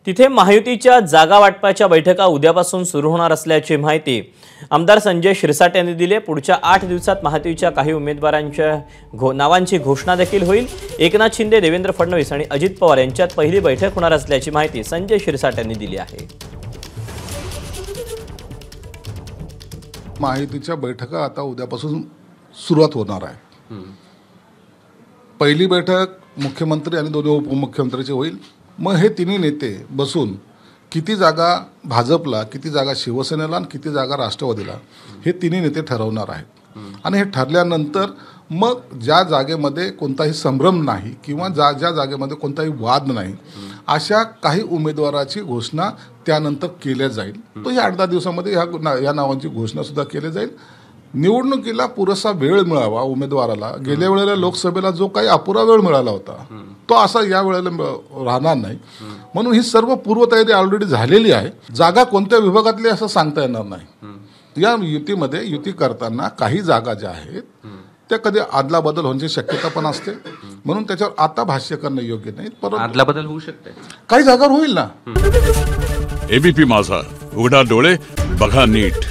तिथे महायुतीच्या जागा वाटपाच्या बैठका उद्यापासून सुरू होणार असल्याची माहिती आमदार संजय शिरसाट यांनी दिली आहे। पुढच्या 8 दिवसात महायुतीच्या काही उमेदवारांच्या नावांची घोषणा देखील होईल। एकनाथ शिंदे, देवेंद्र फडणवीस आणि अजित पवार यांच्यात पहिली बैठक होणार असल्याची माहिती संजय शिरसाट यांनी दिली आहे। महायुतीच्या बैठका आता उद्यापासून सुरुवात होणार आहे। पहिली बैठक मुख्यमंत्री आणि दोन्ही उपमुख्यमंत्र्यांची होईल। मग हे तिन्ही नेते बसून किती जागा भाजपला, किती जागा शिवसेनेला आणि किती जागा राष्ट्रवादीला हे तिन्ही नेते ठरवणार आहेत। आणि हे ठरल्यानंतर मग ज्या जागेमध्ये कोणताही संभ्रम नाही किंवा ज्या जागेमध्ये कोणताही वाद नाही अशा काही उमेदवाराची घोषणा त्यानंतर केल्या जाईल। तो या 8-10 दिवसामध्ये या नावांची घोषणा सुद्धा केली जाईल। निवडणुकीला पुरेसा वेळ मिळावा उमेदवाराला। गेल्या वेळेला लोकसभेला जो काही अपुरा वेळ मिळाला होता तो असा या वेळेला राहणार नाही, म्हणून ही सर्व पूर्वतयारी ऑलरेडी झालेली आहे। जागा कोणत्या विभागातली असं सांगता येणार नाही। या युतीमध्ये युती करताना काही जागा ज्या आहेत त्या कधी आदलाबदल होण्याची शक्यता पण असते, म्हणून त्याच्यावर आता भाष्य करणं योग्य नाही। परंतु आदलाबदल होऊ शकते, काही जागावर होईल ना। एबीपी माझा, उघडा डोळे बघा नीट।